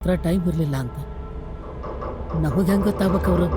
ಹತ್ರ ಟೈಮ್ ಇರಲಿಲ್ಲ ಅಂತ ನಮಗೆ ಹೆಂಗೆ ಗೊತ್ತಾಗ್ಬೇಕು ಅವರು?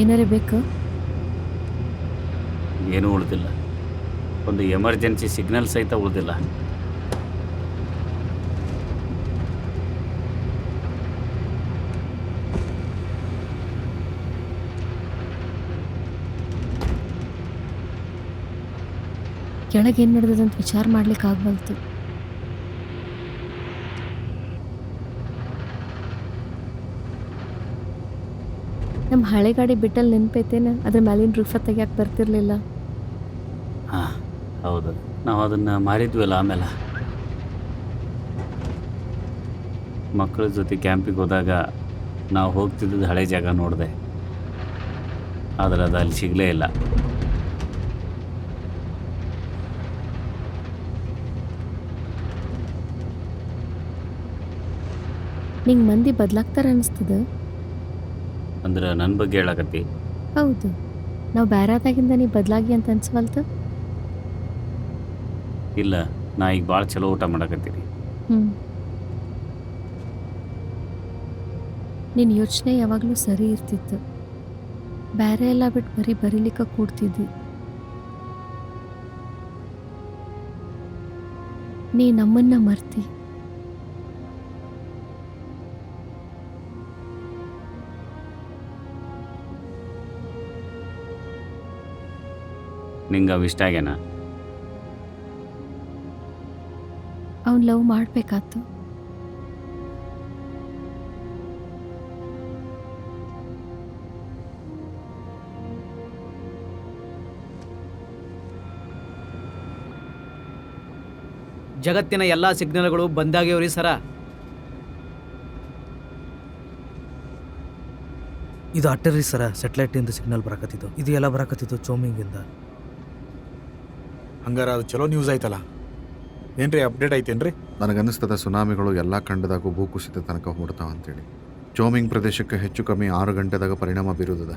ಏನಾರೇ ಬೇಕು? ಏನೂ ಉಳಿದಿಲ್ಲ. ಒಂದು ಎಮರ್ಜೆನ್ಸಿ ಸಿಗ್ನಲ್ ಸಹಿತ ಉಳಿದಿಲ್ಲ. ಕೆಳಗೆ ಏನು ನಡೆದಂತ ವಿಚಾರ ಮಾಡ್ಲಿಕ್ಕೆ ಆಗ್ಬಲ್ತು. ನಮ್ಮ ಹಳೆ ಗಾಡಿ ಬಿಟ್ಟಲ್ಲಿ ನೆನಪೈತೇನ? ಅದ್ರ ಮೇಲಿನ ರೂಫ ತೆಗಿಯಕ್ಕೆ ಬರ್ತಿರ್ಲಿಲ್ಲ. ಹಾಂ ಹೌದು, ನಾವು ಅದನ್ನು ಮಾರಿದ್ವಲ್ಲ. ಆಮೇಲೆ ಮಕ್ಕಳ ಜೊತೆ ಕ್ಯಾಂಪಿಗೆ ಹೋದಾಗ ನಾವು ಹೋಗ್ತಿದ್ದು ಹಳೆ ಜಾಗ ನೋಡಿದೆ, ಆದರೆ ಅದು ಅಲ್ಲಿ ಸಿಗಲೇ ಇಲ್ಲ. ನಿಂಗೆ ಮಂದಿ ಬದಲಾಗ್ತಾರ ಅನಿಸ್ತದ? ಅಂದ್ರೆ ನನ್ನ ಬಗ್ಗೆ ಹೇಳಕತ್ತಿ? ಹೌದು, ನಾವು ಬೇರಾದಾಗಿಂದ ನೀ ಬದಲಾಗಿ ಅಂತ ಅನ್ಸವಲ್ತು? ಇಲ್ಲ, ನಾ ಈಗ ಭಾಳ ಚಲೋ ಊಟ ಮಾಡಕತ್ತೀನಿ. ನಿನ್ನ ಯೋಚನೆ ಯಾವಾಗಲೂ ಸರಿ ಇರ್ತಿತ್ತು. ಬೇರೆ ಎಲ್ಲ ಬಿಟ್ಟು ಬರೀ ಬರೀಲಿಕ್ಕೆ ಕೂಡ್ತಿದ್ದಿ. ನೀ ನಮ್ಮನ್ನ ಮರ್ತಿ. ನಿಂಗೆ ಅವು ಇಷ್ಟ ಆಗ್ಯಾನ? ಅವ್ನು ಲವ್ ಮಾಡಬೇಕಾತು. ಜಗತ್ತಿನ ಎಲ್ಲ ಸಿಗ್ನಲ್ಗಳು ಬಂದಾಗ್ಯವ್ರಿ ಸರ. ಇದು ಅಟ್ಟರಿ ಸರ, ಸೆಟ್ಲೈಟಿಂದ ಸಿಗ್ನಲ್ ಬರಾಕತ್ತಿದ್ದು. ಇದು ಎಲ್ಲ ಬರಾಕತ್ತಿದ್ದು ಚೋಮಿಂಗಿಂದ. ಹಂಗಾರ ಅದು ಚಲೋ ನ್ಯೂಸ್ ಆಯ್ತಲ್ಲ. ಏನ್ರಿ ಅಪ್ಡೇಟ್ ಐತೇನ್ರಿ? ನನಗನ್ನಿಸ್ತದ ಸುನಾಮಿಗಳು ಎಲ್ಲ ಖಂಡದಾಗೂ ಭೂಕುಸಿತ ತನಕ ಹೊಡ್ತಾವ ಅಂತೇಳಿ. ಚೋಮಿಂಗ್ ಪ್ರದೇಶಕ್ಕೆ ಹೆಚ್ಚು ಕಮ್ಮಿ 6 ಗಂಟೆದಾಗ ಪರಿಣಾಮ ಬೀರುತ್ತದೆ.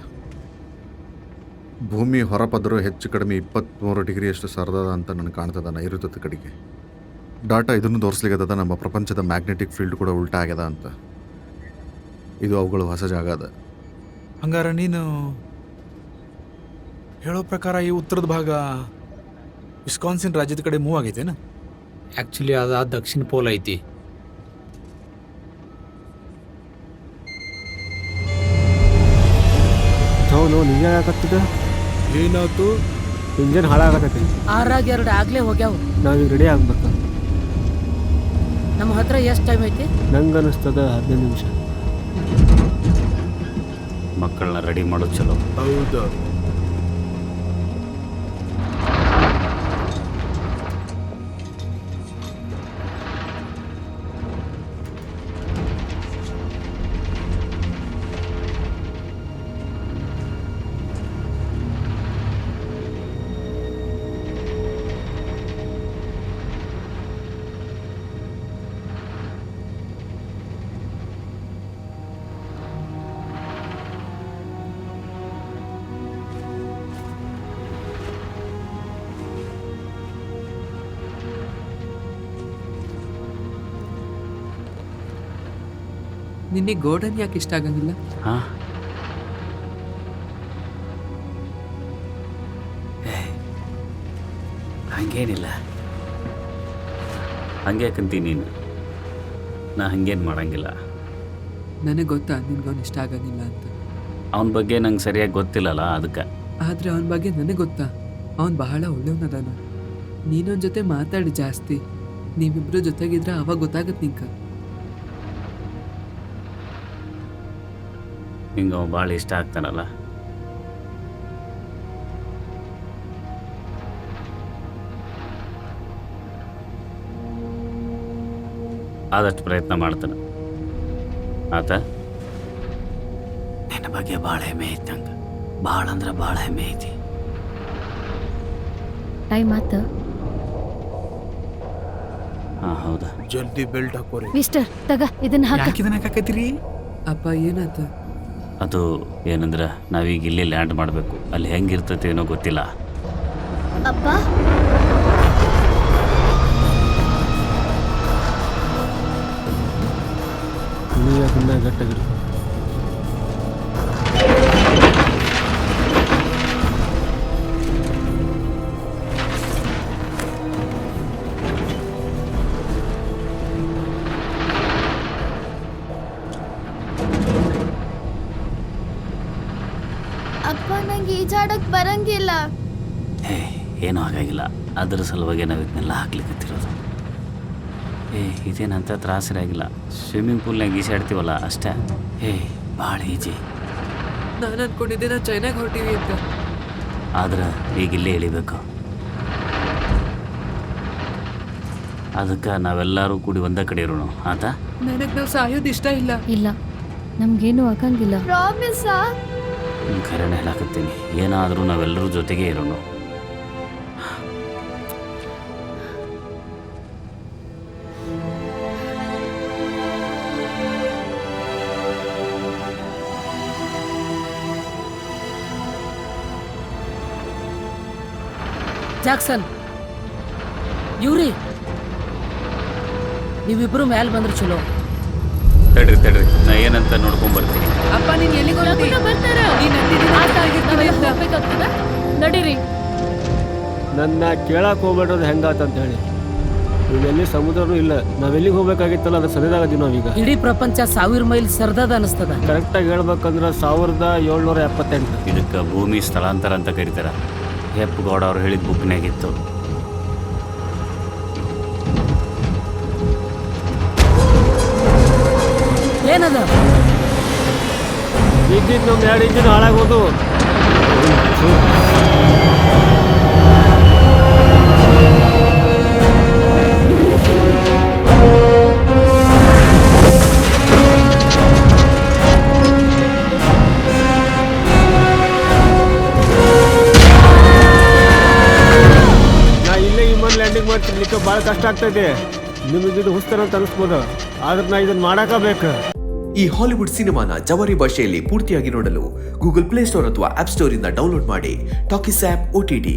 ಭೂಮಿ ಹೊರಪದರು ಹೆಚ್ಚು ಕಡಿಮೆ 23 ಡಿಗ್ರಿಯಷ್ಟು ಸರದದ ಅಂತ ನನಗೆ ಕಾಣ್ತದ ನೈಋತ್ಯದ ಕಡೆಗೆ. ಡಾಟಾ ಇದನ್ನು ತೋರಿಸ್ಲಿಕ್ಕದ ನಮ್ಮ ಪ್ರಪಂಚದ ಮ್ಯಾಗ್ನೆಟಿಕ್ ಫೀಲ್ಡ್ ಕೂಡ ಉಲ್ಟಾ ಆಗ್ಯದ ಅಂತ. ಇದು ಅವುಗಳು ಹೊಸ ಜಾಗ ಅದ. ಹಂಗಾರ ನೀನು ಹೇಳೋ ಪ್ರಕಾರ ಈ ಉತ್ತರದ ಭಾಗ ವಿಸ್ಕಾನ್ಸಿನ್ ರಾಜ್ಯದ ಕಡೆ ಮೂವ್ ಆಗೈತೇನ? ಆ್ಯಕ್ಚುಲಿ ಅದು ದಕ್ಷಿಣ ಪೋಲ್ ಐತಿ. ನಿಜ ಆಗತ್ತಿದ ಏನಾಯ್ತು? ಇಂಜನ್ ಹಾಳಾಗತ್ತೈತಿ. 6 ಆಗ್ಲೇ ಹೋಗ್ಯಾವ. ನಾವೀಗ ರೆಡಿ ಆಗ್ಬೇಕು. ನಮ್ಮ ಹತ್ರ ಎಷ್ಟು ಟೈಮ್ ಐತಿ? ನಂಗೆ ಅನಿಸ್ತದ 15 ನಿಮಿಷ. ಮಕ್ಕಳನ್ನ ರೆಡಿ ಮಾಡೋದು ಚಲೋ. ಹೌದು. ನಿನಗೆ ಗೋಲ್ಡನ್ ಯಾಕೆ ಇಷ್ಟ ಆಗಂಗಿಲ್ಲ? ಹಾಂ, ಹಂಗೇನಿಲ್ಲ. ಹಂಗೆ ಕಂತೀನಿ ನೀನು, ನಾ ಹಂಗೇನು ಮಾಡಂಗಿಲ್ಲ. ನನಗೆ ಗೊತ್ತಾ ನಿನ್ಗವ್ನು ಇಷ್ಟ ಆಗಂಗಿಲ್ಲ ಅಂತ. ಅವನ ಬಗ್ಗೆ ನಂಗೆ ಸರಿಯಾಗಿ ಗೊತ್ತಿಲ್ಲಲ್ಲ, ಅದಕ್ಕೆ. ಆದರೆ ಅವನ ಬಗ್ಗೆ ನನಗೆ ಗೊತ್ತಾ, ಅವನು ಬಹಳ ಒಳ್ಳೆಯವನದಾನ. ನೀನವನ ಜೊತೆ ಮಾತಾಡಿ ಜಾಸ್ತಿ, ನೀವಿಬ್ರು ಜೊತೆಗಿದ್ರೆ ಅವಾಗ ಗೊತ್ತಾಗತ್ತೆ ನಿಂಗೆ. ನಿಂಗೆ ಅವ ಭಾಳ ಇಷ್ಟ ಆಗ್ತಾನಲ್ಲ. ಆದಷ್ಟು ಪ್ರಯತ್ನ ಮಾಡ್ತಾನೆ. ಆತ ನಿನ್ನ ಬಗ್ಗೆ ಭಾಳ ಹೆಮ್ಮೆ ಐತಿ ನಂಗೆ, ಭಾಳ ಅಂದ್ರೆ ಭಾಳ ಹೆಮ್ಮೆ ಐತಿ. ಟೈಮ್ ಆತ. ಹಾಂ, ಹೌದಾ? ಜಲ್ದಿ ಬೆಲ್ಟ್ ಹಾಕೋರಿ. ಮಿಸ್ಟರ್ ತಗ ಇದನ್ನ ಹಾಕ. ಯಾಕಿದನ್ನ ಹಾಕತ್ತೀರಿ? ಅಪ್ಪ ಏನಾತ? ಅದು ಏನಂದ್ರೆ ನಾವೀಗ ಇಲ್ಲಿ ಲ್ಯಾಂಡ್ ಮಾಡಬೇಕು. ಅಲ್ಲಿ ಹೆಂಗಿರ್ತೈತೆ ಏನೋ ಗೊತ್ತಿಲ್ಲ. ಅಪ್ಪ ಗಟ್ಟಾಗಿರು. ಅಪ್ಪ ನಂಗೆ ಈಜಾಡಕ್ ಬರಂಗಿಲ್ಲ. ಏನೂ ಆಗಾಗಿಲ್ಲ. ಅದರ ಸಲುವಾಗಿ ನಾವು ಇದನ್ನೆಲ್ಲ ಹಾಕ್ಲಿಕ್ಕತ್ತಿರೋದು. ಇದೇನಂತ ತ್ರಾಸರೇ ಆಗಿಲ್ಲ. ಸ್ವಿಮ್ಮಿಂಗ್ ಪೂಲ್ನಾಗ ಈಸಾಡ್ತೀವಲ್ಲ ಅಷ್ಟೇ. ಭಾಳ ಈಜಿ. ನಾನು ಅನ್ಕೊಂಡಿದ್ದೆ ನಾವು ಚೈನಾಗ ಹೊರಟಿವಿ ಅಂತ. ಆದ್ರೆ ಈಗ ಇಲ್ಲೇ ಇಳಿಬೇಕು. ಅದಕ್ಕೆ ನಾವೆಲ್ಲರೂ ಕೂಡಿ ಒಂದೇ ಕಡೆ ಇರೋಣ. ಆತ ನನಗೆ ನಾವು ಸಾಯೋದು ಇಷ್ಟ ಇಲ್ಲ. ಇಲ್ಲ, ನಮ್ಗೇನು ಆಗಂಗಿಲ್ಲ. ಪ್ರಾಮಿಸಾ? ಖರೇನೆ ಹೇಳಾಕತ್ತೀನಿ. ಏನಾದರೂ ನಾವೆಲ್ಲರೂ ಜೊತೆಗೆ ಇರೋಣ. ಜಾಕ್ಸನ್, ಇವ್ರಿ ನೀವಿಬ್ರು ಮ್ಯಾಲ್ ಬಂದ್ರೆ ಚಲೋ. ತಡ್ರಿ, ನಾ ಏನಂತ ನೋಡ್ಕೊಂಬರ್ತೀನಿ. ಅಪ್ಪ ನೀನ್ ಎಲ್ಲಿಗೆ ಹೊರಟಿ? ಬರ್ತಾರ. ನೀನ್ ಅಂದಿದ್ದೀನಿ ಅಂತ ಆಗಿರ್ತೀನಿ ಅಂತ. ಹೋಗ್ಬೇಕಾಗ್ತದ? ನಡೀರಿ. ನನ್ನ ಕೇಳಕ್ಕೆ ಹೋಗ್ಬೇಡ್ರದು ಹೆಂಗಾತಂತ ಹೇಳಿ. ನೀವೆಲ್ಲಿ ಸಮುದ್ರನೂ ಇಲ್ಲ. ನಾವೆಲ್ಲಿಗೆ ಹೋಗ್ಬೇಕಾಗಿತ್ತಲ್ಲ, ಅದು ಸರಿದಾಗದೀವಿ ನಾವೀಗ. ಇಡೀ ಪ್ರಪಂಚ 1000 ಮೈಲ್ ಸರ್ದದ ಅನಿಸ್ತದ. ಕರೆಕ್ಟಾಗಿ ಹೇಳ್ಬೇಕಂದ್ರೆ 1778. ಇದಕ್ಕೆ ಭೂಮಿ ಸ್ಥಳಾಂತರ ಅಂತ ಕರೀತಾರೆ. ಹೆಪ್ಪಗೌಡ ಅವ್ರು ಹೇಳಿದ ಬುಕ್ನಾಗಿತ್ತು. ಏನದ? ಇದ್ದಿದ್ದು ನಮ್ಮ 2 ಇಂಜಿನ್ ಹಾಳಾಗೋದು. ನಾ ಇಲ್ಲೇ ವಿಮಾನ ಲ್ಯಾಂಡಿಂಗ್ ಮಾಡ್ತಿರ್ಲಿಕ್ಕೆ ಭಾಳ ಕಷ್ಟ ಆಗ್ತೈತೆ. ನಿಮಗಿದು ಹುಸ್ತಾರ ಅಂತ ಅನಿಸ್ಬೋದು, ಆದ್ರೆ ನಾ ಇದನ್ನ ಮಾಡಾಕಬೇಕು. ಈ ಹಾಲಿವುಡ್ ಸಿನಿಮಾನ ಜವಾರಿ ಭಾಷೆಯಲ್ಲಿ ಪೂರ್ತಿಯಾಗಿ ನೋಡಲು ಗೂಗಲ್ ಪ್ಲೇ ಸ್ಟೋರ್ ಅಥವಾ ಆಪ್ ಸ್ಟೋರ್ ಇಂದ ಡೌನ್ಲೋಡ್ ಮಾಡಿ ಟಾಕೀಸ್ ಆಪ್ OTT.